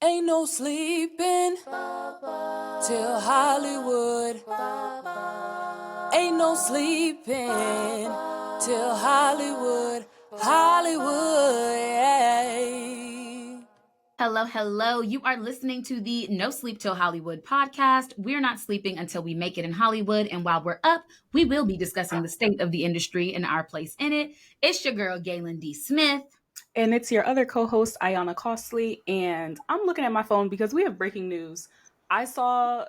Ain't no sleeping till Hollywood. Ain't no sleeping till Hollywood. Hollywood. Hello. You are listening to the No Sleep Till Hollywood podcast. We're not sleeping until we make it in Hollywood. And while we're up, we will be discussing the state of the industry and our place in it. It's your girl, Gaelyn D. Smith. And it's your other co-host, Ayanna Costley. And I'm looking at my phone because we have breaking news. I saw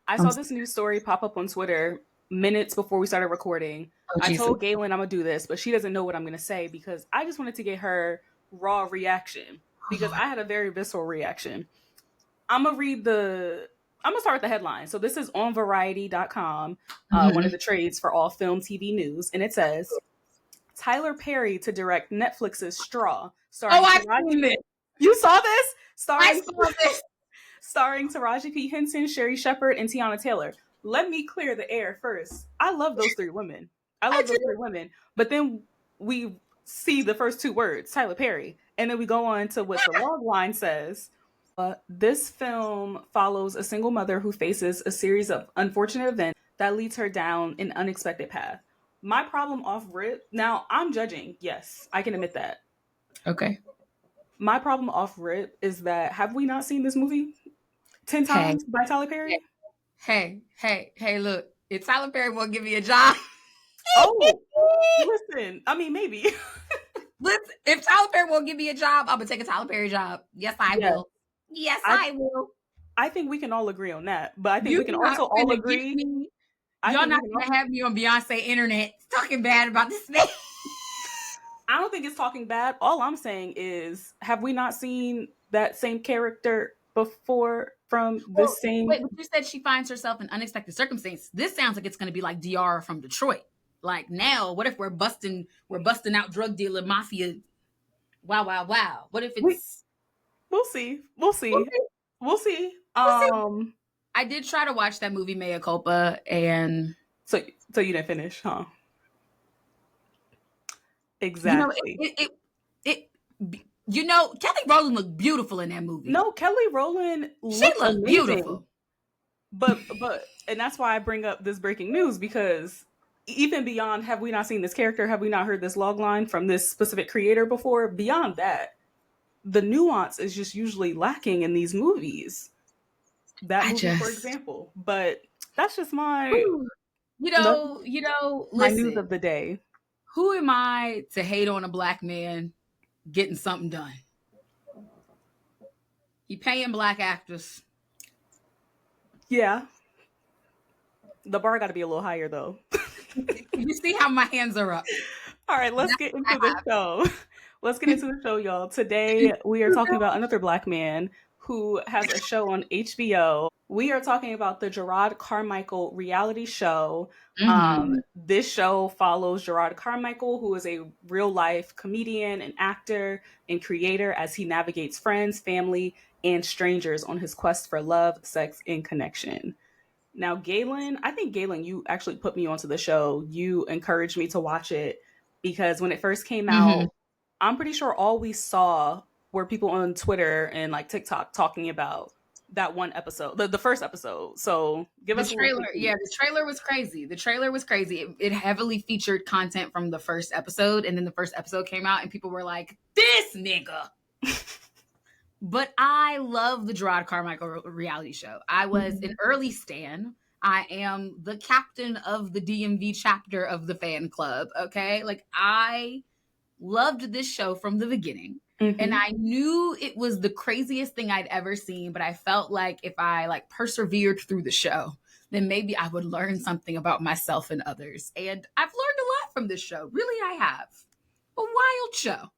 this news story pop up on Twitter minutes before we started recording. I told Gaelyn I'm going to do this, but she doesn't know what I'm going to say because I just wanted to get her raw reaction because I had a very visceral reaction. I'm going to start with the headline. So this is on Variety.com, one of the trades for all film, TV news. And it says, Tyler Perry to direct Netflix's Straw. I've seen this. You saw this? I saw this. Starring Taraji P. Henson, Sherry Shepherd, and Tiana Taylor. Let me clear the air first. I love those three women. But then we see the first two words, Tyler Perry. And then we go on to what the log line says. This film follows a single mother who faces a series of unfortunate events that leads her down an unexpected path. My problem off rip, now I'm judging. Yes, I can admit that. Okay. My problem off rip is that have we not seen this movie 10 times by Tyler Perry? Hey, look, if Tyler Perry won't give me a job. Listen, I mean, maybe. Listen, if Tyler Perry won't give me a job, I'm going to take a Tyler Perry job. Yes, I will. Yes, I will. I think we can all agree on that. But I think we can also all agree. Y'all not going to have me on Beyonce internet talking bad about this man. I don't think it's talking bad. All I'm saying is, have we not seen that same character before from the same... Wait, but you said she finds herself in unexpected circumstances. This sounds like it's going to be like Diara from Detroit. Like now, what if we're busting out drug dealer mafia? Wow. What if it's... We'll see. I did try to watch that movie Mea Culpa, and so you didn't finish, huh? Exactly. Kelly Rowland looked beautiful in that movie. No, Kelly Rowland looked beautiful. But and that's why I bring up this breaking news, because even beyond have we not seen this character, have we not heard this log line from this specific creator before? Beyond that, the nuance is just usually lacking in these movies. For example. But that's just my my news of the day. Who am I to hate on a black man getting something done? He paying black actors. Yeah. The bar got to be a little higher, though. You see how my hands are up. All right, let's get into the show. Let's get into the show, y'all. Today, we are talking about another black man who has a show on HBO. We are talking about the Jerrod Carmichael Reality Show. This show follows Jerrod Carmichael, who is a real-life comedian and actor and creator, as he navigates friends, family, and strangers on his quest for love, sex, and connection. Now, Gaelyn, you actually put me onto the show. You encouraged me to watch it because when it first came out, I'm pretty sure all we saw were people on Twitter and like TikTok talking about that one episode, the first episode. So give us the trailer. The trailer was crazy. It heavily featured content from the first episode, and then the first episode came out and people were like, this nigga. But I love the Jerrod Carmichael Reality Show. I was an early stan. I am the captain of the DMV chapter of the fan club. Okay. Like I loved this show from the beginning. And I knew it was the craziest thing I'd ever seen, but I felt like if I persevered through the show, then maybe I would learn something about myself and others. And I've learned a lot from this show. Really, I have. A wild show.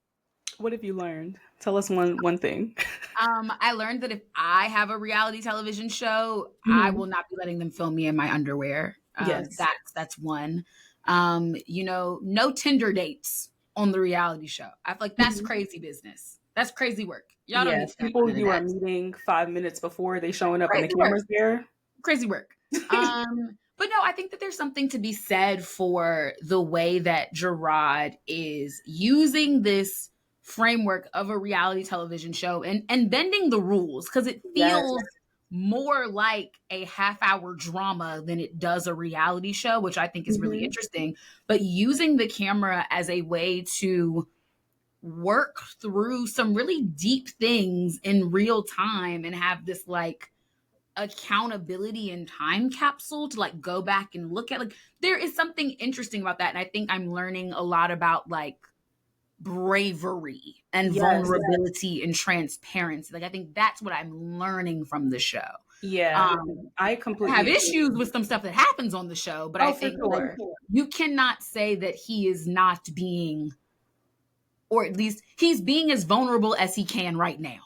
What have you learned? Tell us one thing. I learned that if I have a reality television show, I will not be letting them film me in my underwear. Yes. That's one. No Tinder dates on the reality show. I feel like that's crazy business. That's crazy work. Y'all don't need people you are meeting 5 minutes before they showing up and the camera's there. Crazy work. But no, I think that there's something to be said for the way that Jerrod is using this framework of a reality television show and bending the rules, because it feels more like a half-hour drama than it does a reality show, which I think is really interesting. But using the camera as a way to work through some really deep things in real time and have this like accountability and time capsule to like go back and look at, like, there is something interesting about that. And I think I'm learning a lot about like bravery and vulnerability and transparency. Like, I think that's what I'm learning from the show. I completely have issues with some stuff that happens on the show, but I think like, you cannot say that he is not being, or at least he's being as vulnerable as he can right now.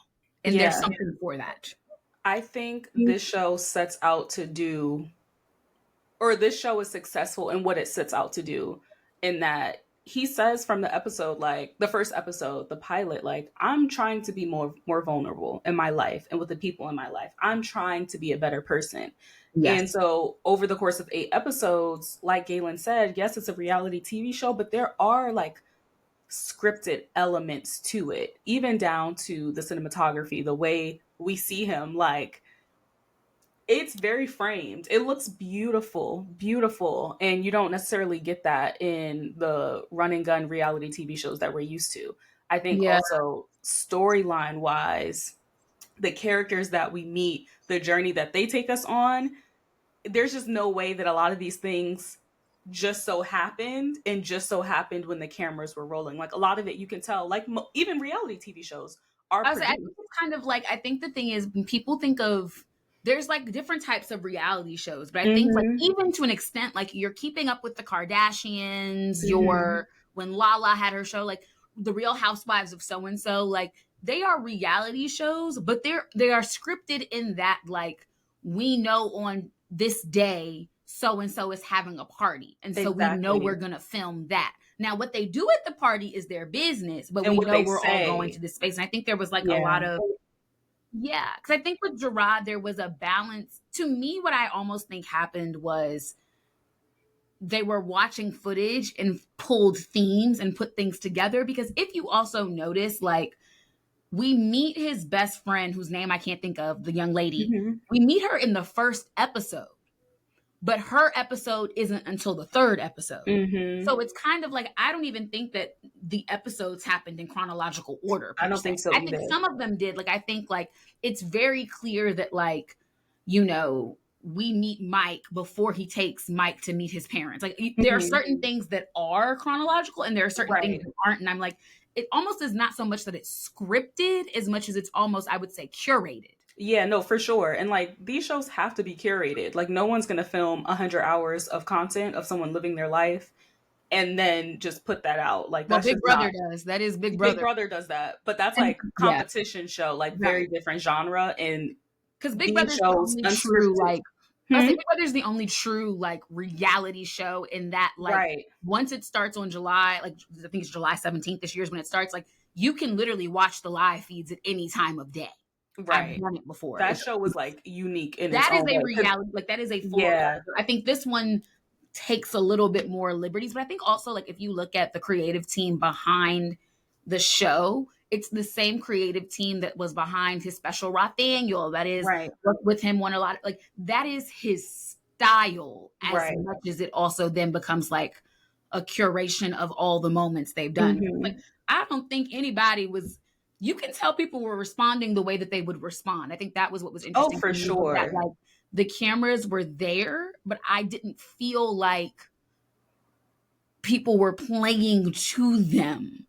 And there's something for that. I think this show sets out to do, or this show is successful in what it sets out to do, in that he says from the episode, like the first episode, the pilot, like, I'm trying to be more vulnerable in my life and with the people in my life. I'm trying to be a better person. Yes. And so over the course of 8 episodes, like Gaelyn said, yes, it's a reality TV show, but there are like scripted elements to it, even down to the cinematography, the way we see him, like, it's very framed. It looks beautiful, and you don't necessarily get that in the run and gun reality TV shows that we're used to. I think also storyline wise, the characters that we meet, the journey that they take us on, there's just no way that a lot of these things just so happened when the cameras were rolling. Like, a lot of it you can tell, like even reality TV shows are I think it's kind of like, I think the thing is, when people think of, there's like different types of reality shows, but I think like even to an extent, like you're Keeping Up with the Kardashians, when Lala had her show, like the Real Housewives of so-and-so, like they are reality shows, but they are scripted in that, like, we know on this day so-and-so is having a party. And so we know we're going to film that. Now, what they do at the party is their business, but we know we're all going to this space. And I think there was like a lot of, because I think with Jerrod, there was a balance. To me, what I almost think happened was they were watching footage and pulled themes and put things together. Because if you also notice, like, we meet his best friend, whose name I can't think of, the young lady. We meet her in the first episode, but her episode isn't until the 3rd episode. So it's kind of like, I don't even think that the episodes happened in chronological order. I don't think so either. I think some of them did. Like, I think like it's very clear that, like, you know, we meet Mike before he takes Mike to meet his parents. Like, there are certain things that are chronological and there are certain things that aren't. And I'm like, it almost is not so much that it's scripted as much as it's almost, I would say, curated. Yeah, no, for sure. And like, these shows have to be curated. Like, no one's going to film 100 hours of content of someone living their life and then just put that out. Like, that's Big Brother does. That is Big Brother. Big Brother does that. But that's like competition show, like very different genre. And because Big Brother's the only true, like, I think Big Brother's the only true, like, reality show in that, like, once it starts on July, like, I think it's July 17th this year is when it starts, like, you can literally watch the live feeds at any time of day. I've done it before. That show was like unique in that is a reality, like, that is a full I think this one takes a little bit more liberties, but I think also, like, if you look at the creative team behind the show, it's the same creative team that was behind his special Rothaniel, that is worked with him on a lot of, like, that is his style as much as it also then becomes like a curation of all the moments they've done. Like, I don't think anybody was, you can tell people were responding the way that they would respond. I think that was what was interesting. Oh, for sure. That, like, the cameras were there, but I didn't feel like people were playing to them.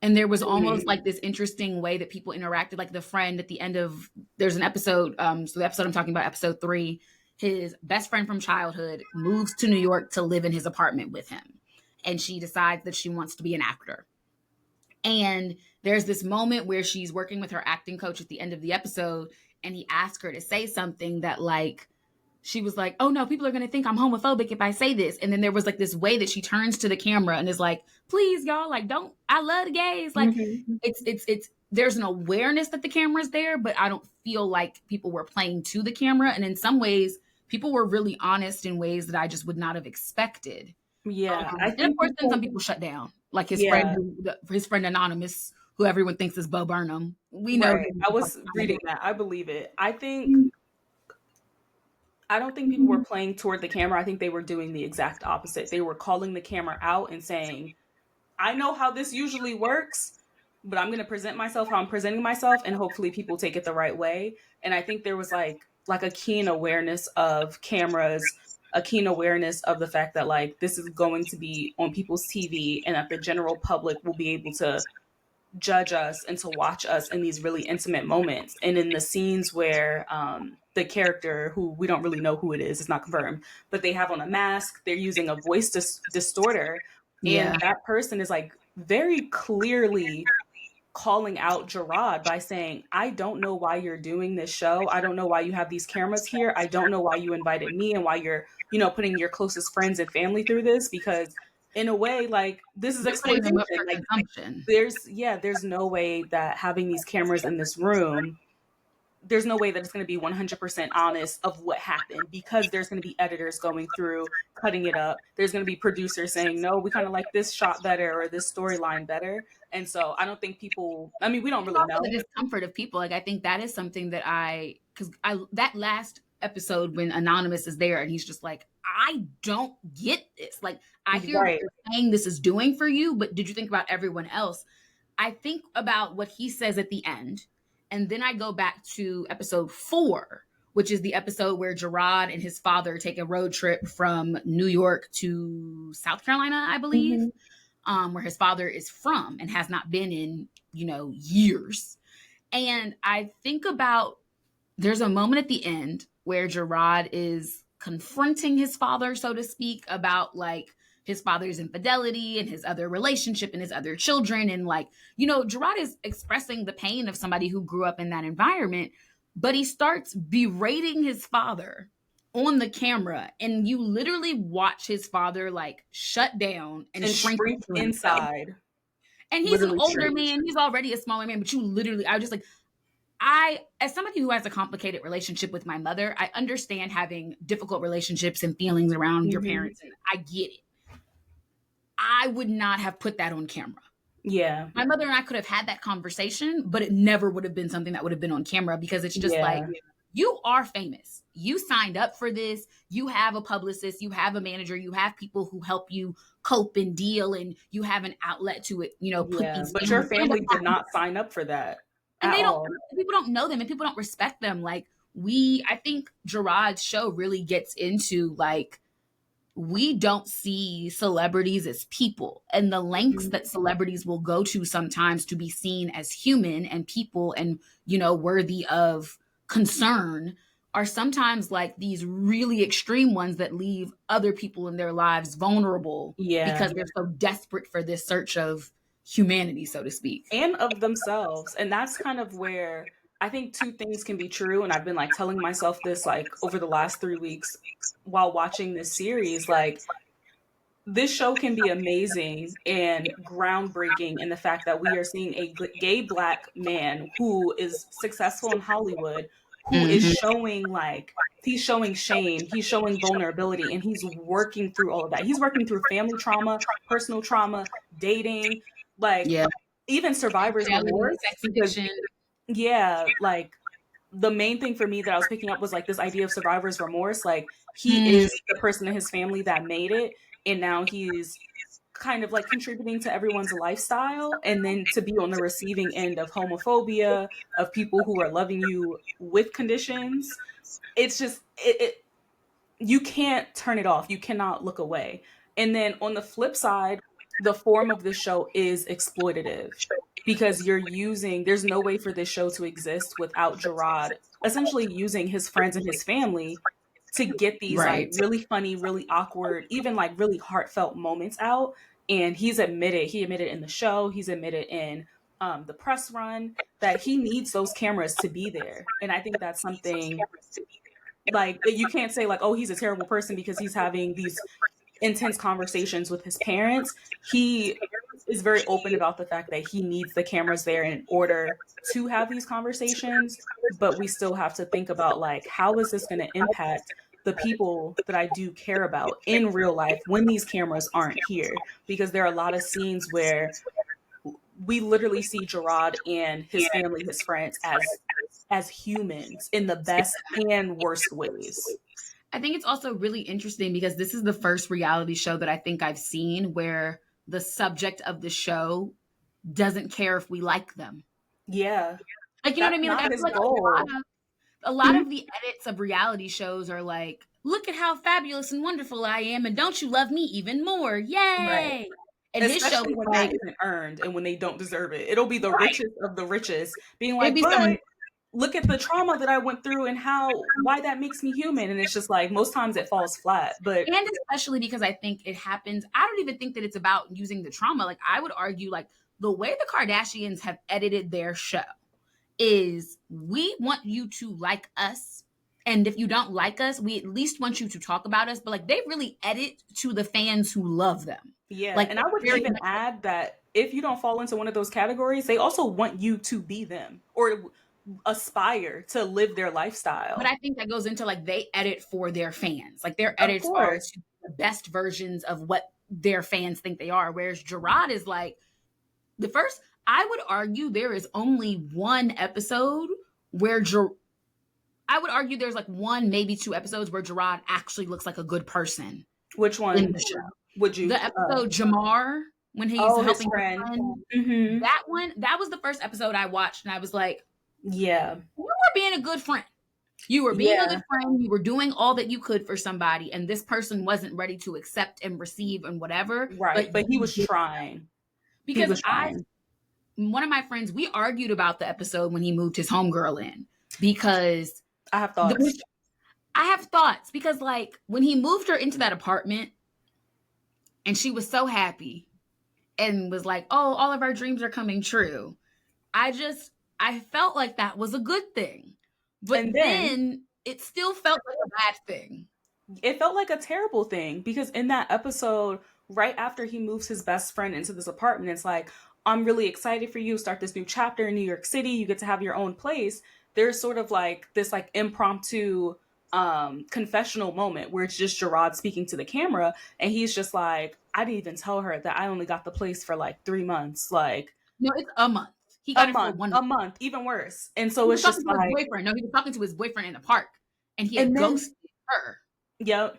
And there was almost like this interesting way that people interacted. Like, the friend at the end of, there's an episode, so the episode I'm talking about, episode 3, his best friend from childhood moves to New York to live in his apartment with him. And she decides that she wants to be an actor. And there's this moment where she's working with her acting coach at the end of the episode, and he asked her to say something that, like, she was like, oh no, people are going to think I'm homophobic if I say this. And then there was like this way that she turns to the camera and is like, please, y'all, like, don't, I love the gays. Like, it's, there's an awareness that the camera's there, but I don't feel like people were playing to the camera. And in some ways, people were really honest in ways that I just would not have expected. Yeah. And of course, then some people shut down. Like his friend Anonymous, who everyone thinks is Bo Burnham. We know. Right. I was reading that. I believe it. I don't think people were playing toward the camera. I think they were doing the exact opposite. They were calling the camera out and saying, I know how this usually works, but I'm going to present myself how I'm presenting myself, and hopefully people take it the right way. And I think there was like a keen awareness of cameras, a keen awareness of the fact that like this is going to be on people's TV and that the general public will be able to judge us and to watch us in these really intimate moments. And in the scenes where the character, who we don't really know who it is, it's not confirmed, but they have on a mask, they're using a voice distorter, and that person is like very clearly calling out Jerrod by saying, I don't know why you're doing this show. I don't know why you have these cameras here. I don't know why you invited me and why you're, you know, putting your closest friends and family through this, because in a way, like, this is exploitation. Like, there's no way that having these cameras in this room, there's no way that it's going to be 100% honest of what happened, because there's going to be editors going through, cutting it up. There's going to be producers saying, no, we kind of like this shot better or this storyline better. And so I don't think people, I mean, we don't really know. The discomfort of people. Like, I think that is something that that last episode when Anonymous is there and he's just like, I don't get this. Like, I hear what you're saying this is doing for you, but did you think about everyone else? I think about what he says at the end. And then I go back to episode 4, which is the episode where Jerrod and his father take a road trip from New York to South Carolina, I believe, where his father is from and has not been in, years. And I think about, there's a moment at the end where Jerrod is confronting his father, so to speak, about like his father's infidelity and his other relationship and his other children. And like, Jerrod is expressing the pain of somebody who grew up in that environment, but he starts berating his father on the camera. And you literally watch his father like shut down and shrink inside. And he's an older man. He's already a smaller man, but I was just like, as somebody who has a complicated relationship with my mother, I understand having difficult relationships and feelings around your parents. And I get it. I would not have put that on camera. Yeah. My mother and I could have had that conversation, but it never would have been something that would have been on camera, because it's just like, you are famous. You signed up for this. You have a publicist. You have a manager. You have people who help you cope and deal, and you have an outlet to it, But your family did not sign up for that. And people don't know them and people don't respect them. Like I think Jerrod's show really gets into like, we don't see celebrities as people, and the lengths that celebrities will go to sometimes to be seen as human and people and, worthy of concern are sometimes like these really extreme ones that leave other people in their lives vulnerable because they're so desperate for this search of humanity, so to speak. And of themselves. And that's kind of where I think two things can be true. And I've been like telling myself this like over the last 3 weeks while watching this series. Like, this show can be amazing and groundbreaking in the fact that we are seeing a gay Black man who is successful in Hollywood, who is showing like, he's showing shame, he's showing vulnerability, and he's working through all of that. He's working through family trauma, personal trauma, dating, like even survivor's remorse. Like the main thing for me that I was picking up was like this idea of survivor's remorse. Like, he is the person in his family that made it, and now he's kind of like contributing to everyone's lifestyle, and then to be on the receiving end of homophobia, of people who are loving you with conditions. It's just you can't turn it off. You cannot look away. And then on the flip side, the form of the show is exploitative, because there's no way for this show to exist without Jerrod essentially using his friends and his family to get these like really funny, really awkward, even like really heartfelt moments out. And he admitted in the show, he's admitted in the press run, that he needs those cameras to be there. And I think that's something like, you can't say like, oh, he's a terrible person because he's having these intense conversations with his parents. He is very open about the fact that he needs the cameras there in order to have these conversations. But we still have to think about like, how is this going to impact the people that I do care about in real life when these cameras aren't here? Because there are a lot of scenes where we literally see Jerrod and his family, his friends, as humans in the best and worst ways. I think it's also really interesting because this is the first reality show that I think I've seen where the subject of the show doesn't care if we like them. Yeah. Like, you know what I mean? Like, I feel like a lot of the edits of reality shows are like, look at how fabulous and wonderful I am, and don't you love me even more? Yay! Right. And especially this show when that isn't earned and when they don't deserve it. It'll be the richest of the richest being like, but look at the trauma that I went through and why that makes me human. And it's just like, most times it falls flat. But and especially because I think it happens, I don't even think that it's about using the trauma. Like, I would argue, like, the way the Kardashians have edited their show is, we want you to like us. And if you don't like us, we at least want you to talk about us. But like, they really edit to the fans who love them. Yeah. Like, and I would even add that if you don't fall into one of those categories, they also want you to be them or aspire to live their lifestyle. But I think that goes into, like, they edit for their fans. Like, their edits are to the best versions of what their fans think they are. Whereas Jerrod is like, I would argue there is only one episode where I would argue there's like one, maybe two episodes where Jerrod actually looks like a good person. Which one? In the show. Would you? The episode Jamar, when he's helping his friend. Mm-hmm. That one, that was the first episode I watched, and I was like, yeah, you were being a good friend. You were being a good friend. You were doing all that you could for somebody, and this person wasn't ready to accept and receive and whatever. Right, but he was trying. Because one of my friends, we argued about the episode when he moved his homegirl in, because I have thoughts. Because, like, when he moved her into that apartment and she was so happy and was like, oh, all of our dreams are coming true, I felt like that was a good thing. But then it still felt like a bad thing. It felt like a terrible thing, because in that episode, right after he moves his best friend into this apartment, it's like, I'm really excited for you, start this new chapter in New York City, you get to have your own place. There's sort of like this like impromptu confessional moment where it's just Jerrod speaking to the camera, and he's just like, I didn't even tell her that I only got the place for like 3 months. Like, no, it's a month. He got it for 1 month. A month, even worse. And so it's just like, boyfriend. No, he was talking to his boyfriend in the park, and he had ghosted her. Yep.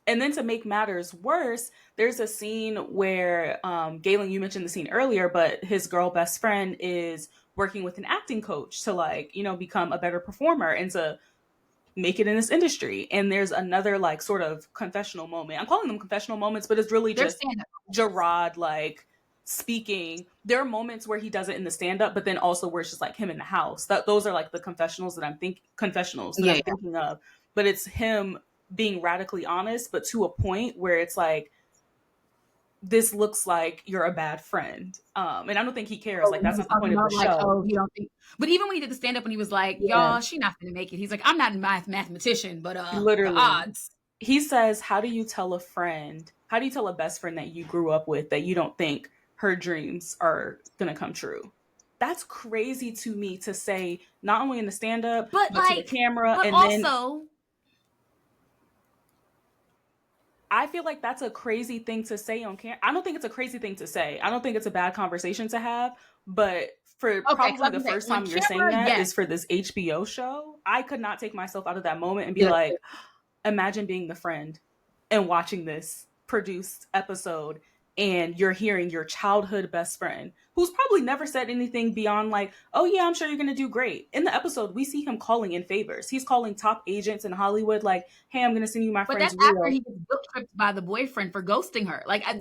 And then to make matters worse, there's a scene where Gaelyn, you mentioned the scene earlier, but his girl best friend is working with an acting coach to, like, you know, become a better performer and to make it in this industry. And there's another like sort of confessional moment. I'm calling them confessional moments, but it's really just Jerrod like speaking. There are moments where he does it in the stand-up, but then also where it's just like him in the house. Those are like the confessionals that I'm thinking of. But it's him being radically honest, but to a point where it's like, this looks like you're a bad friend. And I don't think he cares. Like, that's not the point of the show. Oh, he don't think. But even when he did the stand-up and he was like, y'all, she not gonna make it. He's like, I'm not a mathematician, but literally the odds. He says, how do you tell a best friend that you grew up with that you don't think her dreams are gonna come true? That's crazy to me to say, not only in the stand-up, but like, to the camera. But and also, then I feel like that's a crazy thing to say on camera. I don't think it's a crazy thing to say. I don't think it's a bad conversation to have. But for probably the first time you're saying that is for this HBO show. I could not take myself out of that moment and be like, imagine being the friend and watching this produced episode, and you're hearing your childhood best friend, who's probably never said anything beyond like, oh yeah, I'm sure you're going to do great. In the episode, we see him calling in favors. He's calling top agents in Hollywood like, hey, I'm going to send you my friend's But that's after he gets guilt tripped by the boyfriend for ghosting her. Like, I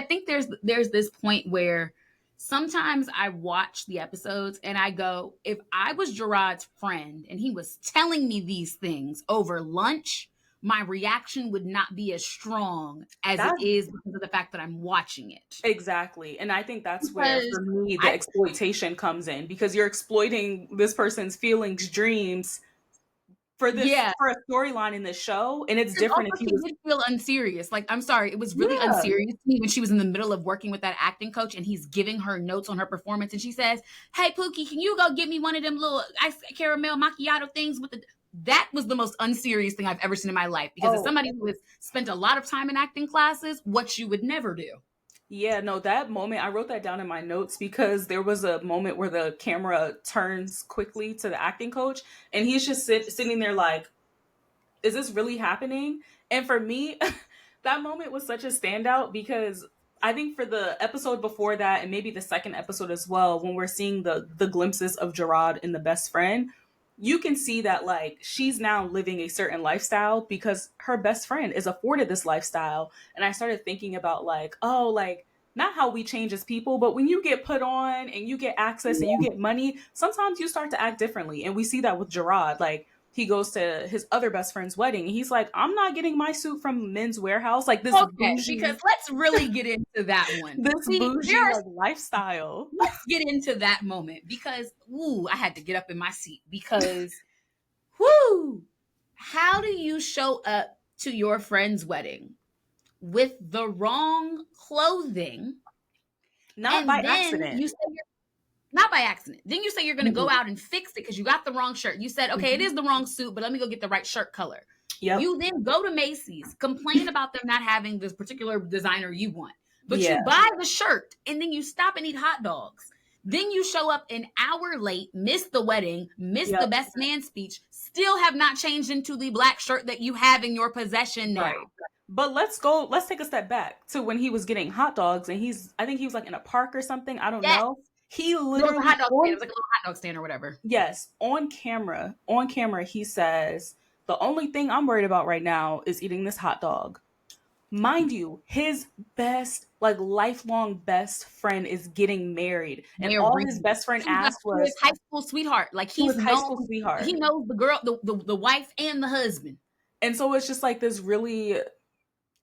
think there's this point where sometimes I watch the episodes and I go, if I was Jerrod's friend and he was telling me these things over lunch, my reaction would not be as strong as it is because of the fact that I'm watching it. Exactly. And I think that's where, for me, the exploitation comes in, because you're exploiting this person's feelings, dreams for this for a storyline in this show. And it's different if he did feel unserious. Like, I'm sorry, it was really unserious to me when she was in the middle of working with that acting coach and he's giving her notes on her performance and she says, hey Pookie, can you go get me one of them little ice caramel macchiato things with the... That was the most unserious thing I've ever seen in my life. Because as somebody who has spent a lot of time in acting classes, what you would never do. Yeah, no, that moment, I wrote that down in my notes because there was a moment where the camera turns quickly to the acting coach and he's just sitting there like, is this really happening? And for me, that moment was such a standout because I think for the episode before that and maybe the second episode as well, when we're seeing the glimpses of Jerrod and the best friend, you can see that like she's now living a certain lifestyle because her best friend is afforded this lifestyle. And I started thinking about like, oh, like not how we change as people, but when you get put on and you get access and you get money, sometimes you start to act differently. And we see that with Jerrod. Like he goes to his other best friend's wedding and he's like, I'm not getting my suit from Men's Warehouse. Like this Okay, bougie, because let's really get into that one. this See, bougie like lifestyle. let's get into that moment because, woo, I had to get up in my seat because, woo, how do you show up to your friend's wedding with the wrong clothing? Not And by then accident. you say not by accident. Then you say you're going to go out and fix it because you got the wrong shirt. You said, okay, it is the wrong suit, but let me go get the right shirt color. Yep. You then go to Macy's, complain about them not having this particular designer you want, but Yeah. you buy the shirt and then you stop and eat hot dogs. Then you show up an hour late, miss the wedding, miss the best man speech, still have not changed into the black shirt that you have in your possession now. Right. But let's take a step back to when he was getting hot dogs and I think he was like in a park or something. I don't know. He literally, it was a hot dog stand. It was like a little hot dog stand or whatever. Yes, on camera, he says, the only thing I'm worried about right now is eating this hot dog. Mind you, his best, like lifelong best friend is getting married. And all his best friend asked was his high school sweetheart. Like he's high school sweetheart. He knows the girl, the wife and the husband. And so it's just like this really,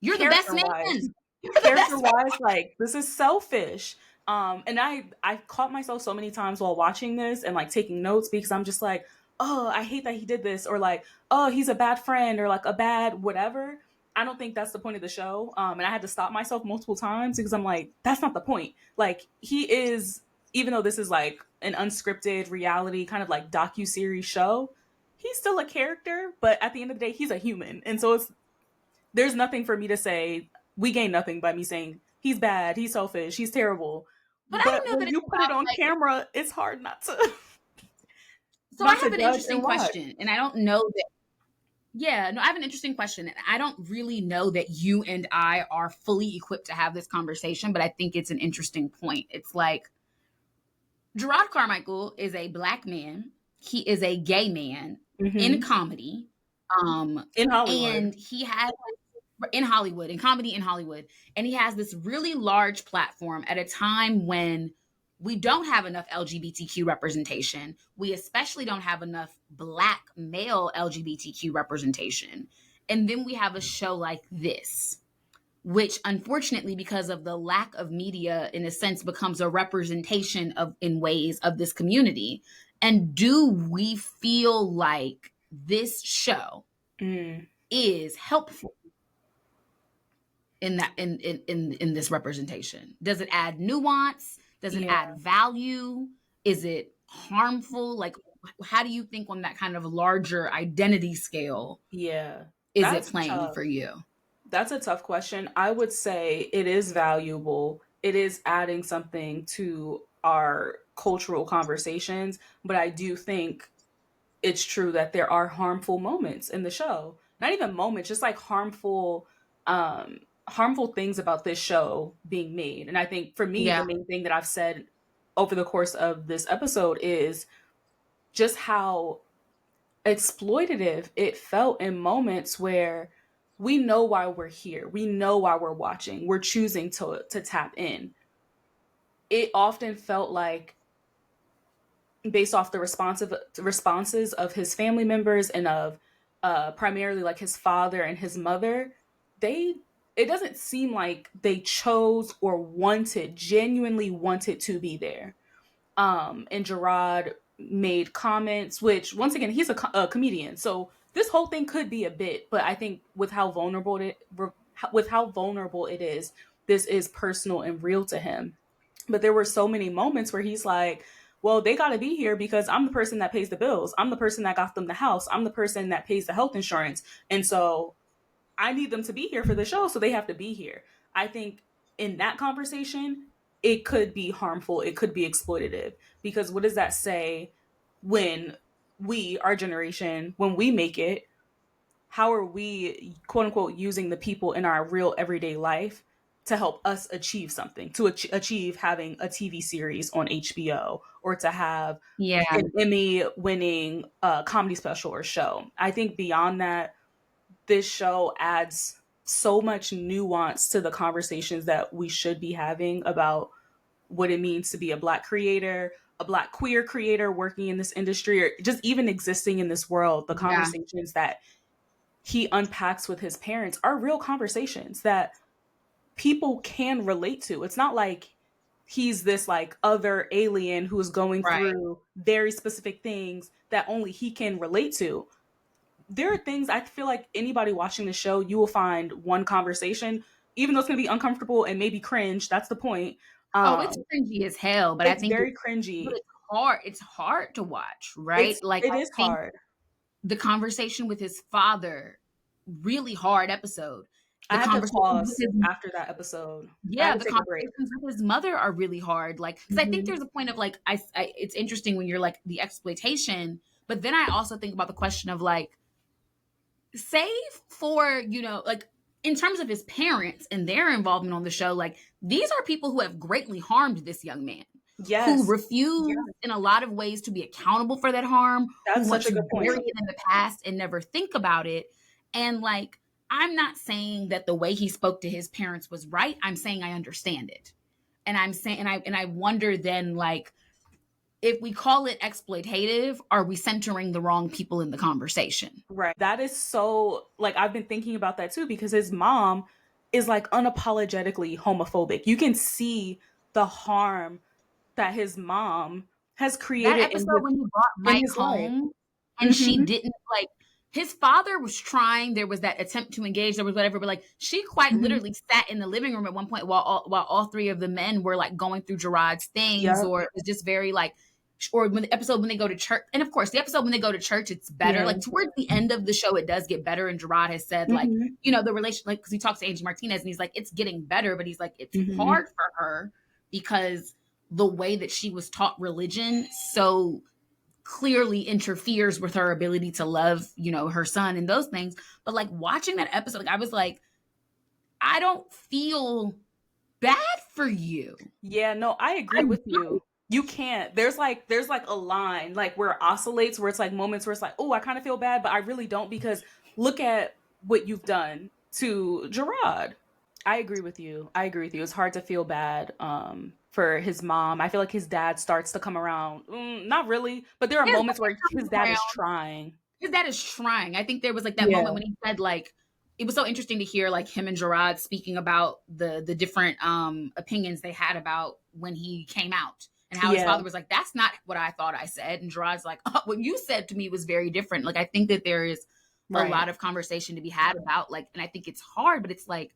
you're the best man. Character-wise, like this is selfish. And I caught myself so many times while watching this and like taking notes because I'm just like, oh, I hate that he did this, or like, oh, he's a bad friend, or like a bad whatever. I don't think that's the point of the show. And I had to stop myself multiple times because I'm like, that's not the point. Like he is, even though this is like an unscripted reality kind of like docuseries show, he's still a character, but at the end of the day, he's a human. And so there's nothing for me to say. We gain nothing by me saying he's bad, he's selfish, he's terrible. But I don't know when you put it on camera, it's hard not to. So I have an interesting question, and I don't know that. Yeah, no, I have an interesting question, and I don't really know that you and I are fully equipped to have this conversation, but I think it's an interesting point. It's like Jerrod Carmichael is a black man. He is a gay man in comedy, in Hollywood, and he has in Hollywood, in comedy in Hollywood, and he has this really large platform at a time when we don't have enough LGBTQ representation. We especially don't have enough black male LGBTQ representation. And then we have a show like this, which unfortunately, because of the lack of media, in a sense, becomes a representation in ways of this community. And do we feel like this show is helpful in that in this representation? Does it add nuance? Does it add value? Is it harmful? Like, how do you think on that kind of larger identity scale? Yeah. Is it playing for you? That's a tough question. I would say it is valuable. It is adding something to our cultural conversations, but I do think it's true that there are harmful moments in the show. Not even moments, just like harmful things about this show being made. And I think for me, the main thing that I've said over the course of this episode is just how exploitative it felt in moments where we know why we're here. We know why we're watching. We're choosing to tap in. It often felt like, based off the responses of his family members and of primarily like his father and his mother, it doesn't seem like they chose or genuinely wanted to be there. And Jerrod made comments, which once again, he's a comedian. So this whole thing could be a bit, but I think with how vulnerable it is, this is personal and real to him. But there were so many moments where he's like, well, they got to be here because I'm the person that pays the bills. I'm the person that got them the house. I'm the person that pays the health insurance. And so I need them to be here for the show. So they have to be here. I think in that conversation, it could be harmful, it could be exploitative. Because what does that say when we, our generation, when we make it, how are we, quote unquote, using the people in our real everyday life to help us achieve something, to achieve having a TV series on HBO, or to have an Emmy winning comedy special or show? I think beyond that, this show adds so much nuance to the conversations that we should be having about what it means to be a Black creator, a Black queer creator working in this industry, or just even existing in this world. The conversations that he unpacks with his parents are real conversations that people can relate to. It's not like he's this like other alien who is going through very specific things that only he can relate to. There are things I feel like anybody watching the show, you will find one conversation, even though it's going to be uncomfortable and maybe cringe. That's the point. It's cringy as hell, but I think very cringy. But it's hard. It's hard to watch, right? It is hard. The conversation with his father, really hard episode. I had to pause after that episode. Yeah, the conversations with his mother are really hard. Like, because I think there's a point of like, it's interesting when you're like the exploitation, but then I also think about the question of like, save for, you know, like in terms of his parents and their involvement on the show, like these are people who have greatly harmed this young man. Yes. Who refuse in a lot of ways to be accountable for that harm. That's such a good point. Bury it in the past and never think about it. And like, I'm not saying that the way he spoke to his parents was right. I'm saying I understand it. And I'm saying, and I wonder then, like, if we call it exploitative, are we centering the wrong people in the conversation? Right. That is so, like, I've been thinking about that too, because his mom is like unapologetically homophobic. You can see the harm that his mom has created. That episode when he brought Mike home and she didn't, like, his father was trying, there was that attempt to engage, there was whatever, but like she quite literally sat in the living room at one point while all three of the men were like going through Jerrod's things, or it was just very like, or when the episode when they go to church, and of course the episode when they go to church, it's better. Like towards the end of the show, it does get better, and Jerrod has said like, you know, the relation, like, because he talks to Angie Martinez and he's like, it's getting better, but he's like, it's hard for her because the way that she was taught religion so clearly interferes with her ability to love, you know, her son and those things. But like watching that episode, like, I was like, I don't feel bad for you. Yeah, no, I agree with you. You can't. There's like a line like where it oscillates, where it's like moments where it's like, oh, I kind of feel bad, but I really don't, because look at what you've done to Jerrod. I agree with you. It's hard to feel bad for his mom. I feel like his dad starts to come around. Not really, but there are moments where his dad is trying. I think there was like that moment when he said like, it was so interesting to hear like him and Jerrod speaking about the different opinions they had about when he came out, and how his father was like, that's not what I thought I said. And Gerard's like, oh, what you said to me was very different. Like, I think that there is a lot of conversation to be had about like, and I think it's hard, but it's like,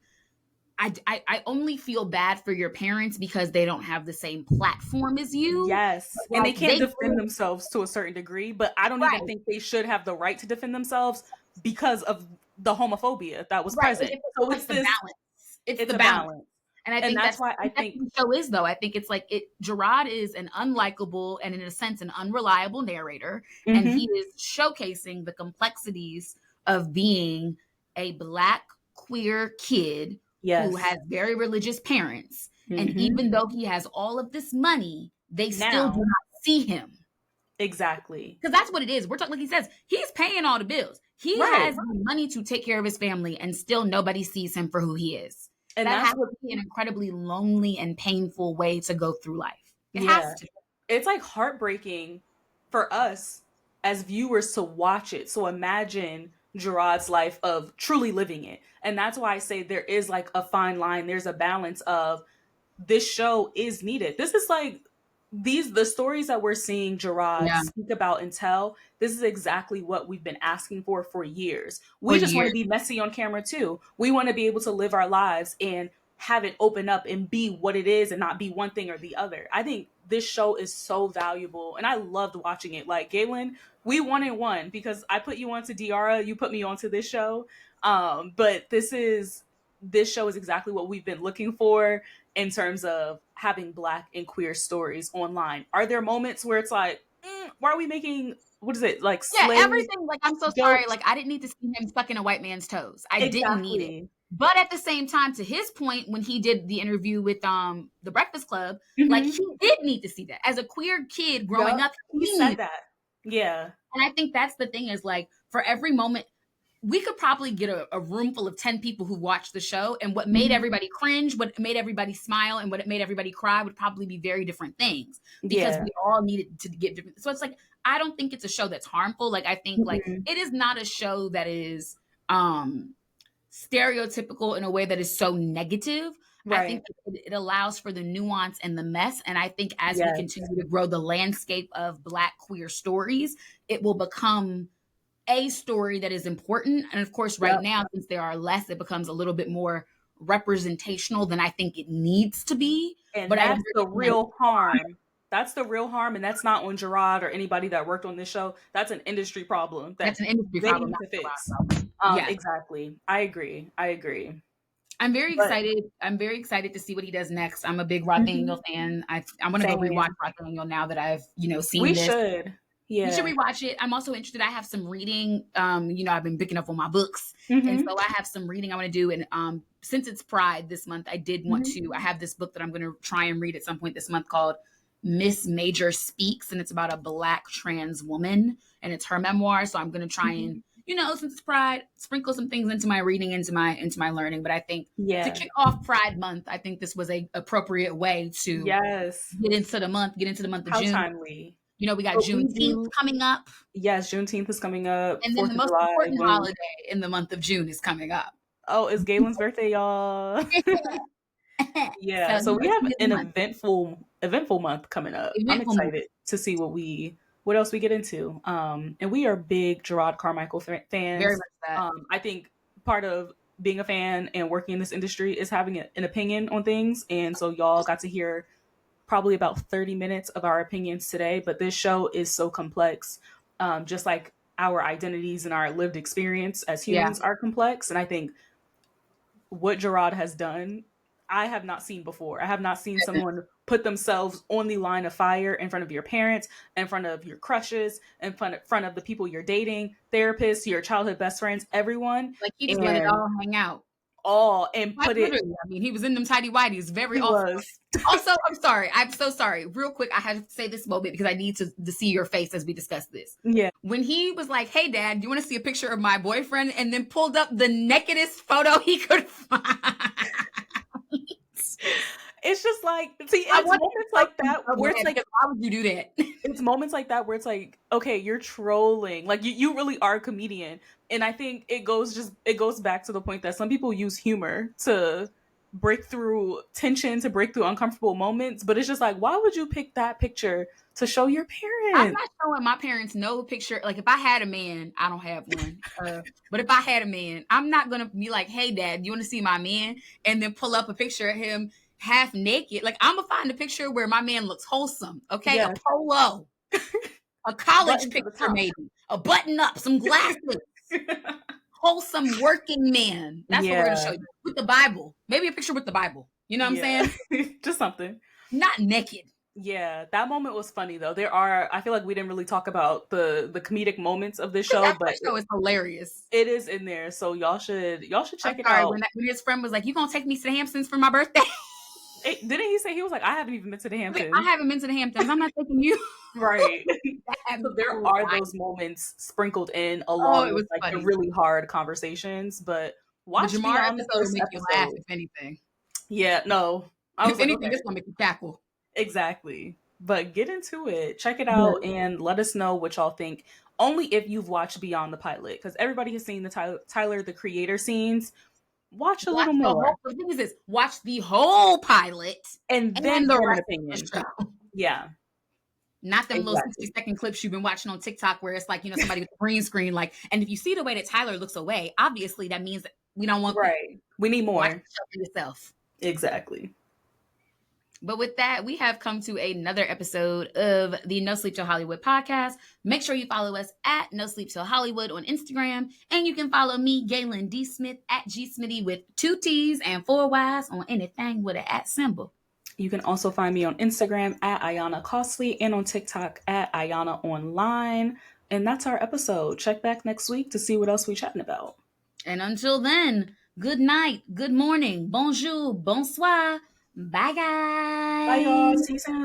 I only feel bad for your parents because they don't have the same platform as you. Yes. And they can't defend themselves to a certain degree, but I don't even think they should have the right to defend themselves because of the homophobia that was present. So it's the balance. It's the balance. And I think that's why I think the show is, though. I think it's like Jerrod is an unlikable and in a sense an unreliable narrator. And he is showcasing the complexities of being a Black queer kid who has very religious parents. And even though he has all of this money, they still do not see him. Exactly. Because that's what it is. We're talking, like he says, he's paying all the bills. He has the money to take care of his family, and still nobody sees him for who he is. And that has to be an incredibly lonely and painful way to go through life. It has to. It's like heartbreaking for us as viewers to watch it. So imagine Jerrod's life of truly living it. And that's why I say there is like a fine line. There's a balance of this show is needed. This is like the stories that we're seeing Jerrod speak about and tell. This is exactly what we've been asking for years. We just want to be messy on camera too. We want to be able to live our lives and have it open up and be what it is and not be one thing or the other. I think this show is so valuable and I loved watching it. Like, Gaelyn, we 1-1 because I put you onto Diara, you put me onto this show. But this is this show is exactly what we've been looking for in terms of having Black and queer stories online. Are there moments where it's like, why are we making, what is it, like Yeah, slave everything, like, I'm so sorry, jokes? like, I didn't need to see him sucking a white man's toes. I didn't need it. Exactly. But at the same time, to his point, when he did the interview with The Breakfast Club, like, Mm-hmm. he did need to see that. As a queer kid growing Yup. up, He he said needed. that. Yeah. And I think that's the thing is, like, for every moment, we could probably get a room full of 10 people who watched the show, and what made everybody cringe, what made everybody smile, and what made everybody cry would probably be very different things, because Yeah. we all needed to get different. So it's like, I don't think it's a show that's harmful. Like, I think like it is not a show that is stereotypical in a way that is so negative. I think Right. it allows for the nuance and the mess. And I think as we Yes. continue to grow the landscape of Black queer stories, it will become a story that is important. And of course, right Yep. now, since there are less, it becomes a little bit more representational than I think it needs to be. And But I that's the understand that. real harm. That's the real harm. And that's not on Jerrod or anybody that worked on this show. That's an industry problem that That's an industry they problem, need not to the fix. problem. Yeah. Exactly. I agree. I'm very But excited. I'm very excited to see what he does next. I'm a big Rothaniel fan. I want to go rewatch same. Rothaniel now that I've, seen We this. should. We should Yeah. rewatch it. I'm also interested. I have some reading. I've been picking up on my books, and so I have some reading I want to do. And since it's Pride this month, I did want to. I have this book that I'm going to try and read at some point this month called Miss Major Speaks, and it's about a Black trans woman, and it's her memoir. So I'm going to try and, since it's Pride, sprinkle some things into my reading, into my learning. But I think to kick off Pride Month, I think this was a appropriate way to get into the month of How June. timely. We got Juneteenth coming up. Yes, Juneteenth is coming up. And then 4th the of most July. important holiday in the month of June is coming up. Oh, it's Gaelyn's birthday, y'all. Yeah, so we have an eventful month coming up. I'm excited to see what else we get into. And we are big Jerrod Carmichael fans. Very much that. I think part of being a fan and working in this industry is having an opinion on things. And so y'all got to hear probably about 30 minutes of our opinions today, but this show is so complex, just like our identities and our lived experience as humans are complex. And I think what Jerrod has done, I have not seen before. I have not seen someone put themselves on the line of fire in front of your parents, in front of your crushes, in front of the people you're dating, therapists, your childhood best friends, everyone. Like, he just let it all hang out. And put it. I mean, he was in them tidy whities. Very awful. Also, I'm so sorry. Real quick, I have to say this moment because I need to see your face as we discuss this. Yeah. When he was like, "Hey, Dad, do you want to see a picture of my boyfriend?" and then pulled up the nakedest photo he could find. It's just like, see, it's moments like that where it's like, why would you do that? It's moments like that where it's like, okay, you're trolling. Like, you really are a comedian. And I think it goes back to the point that some people use humor to break through tension, to break through uncomfortable moments. But it's just like, why would you pick that picture to show your parents? I'm not showing my parents no picture. Like, if I had a man, I don't have one. But if I had a man, I'm not going to be like, "Hey, Dad, you want to see my man?" and then pull up a picture of him half naked. Like, I'm going to find a picture where my man looks wholesome. Okay. Yeah. A polo, a college picture, maybe a button up, some glasses. Wholesome working man. That's what we're going to show you. With the Bible. Maybe a picture with the Bible. You know what I'm saying? Just something. Not naked. Yeah, that moment was funny though. I feel like we didn't really talk about the comedic moments of this show, but show is hilarious. It is in there, so y'all should check it out. When his friend was like, "You gonna take me to the Hamptons for my birthday?" Didn't he say, he was like, "I haven't even been to the Hamptons." I haven't been to the Hamptons. I'm not taking you. Right. So there are those moments sprinkled in along with like the really hard conversations, but watch the Jamar episode will make you laugh, if anything. Yeah, no. If anything, this will make you cackle. Exactly. But get into it. Check it out and let us know what y'all think. Only if you've watched beyond the pilot, because everybody has seen the Tyler the Creator scenes. Watch a little more. The thing is this: watch the whole pilot and then the rest opinion. Of the show. Yeah. Not them little 60-second clips you've been watching on TikTok where it's like, somebody with a green screen, like, and if you see the way that Tyler looks away, obviously that means that we don't want We need more. Watch the show for yourself. Exactly. But with that, we have come to another episode of the No Sleep Till Hollywood podcast. Make sure you follow us at No Sleep Till Hollywood on Instagram. And you can follow me, Gaelyn D. Smith, at G Smitty with 2 T's and 4 Y's on anything with an @ symbol. You can also find me on Instagram at Ayanna Costly and on TikTok at Ayanna Online. And that's our episode. Check back next week to see what else we're chatting about. And until then, good night, good morning, bonjour, bonsoir. Bye, guys. Bye, y'all. See you soon.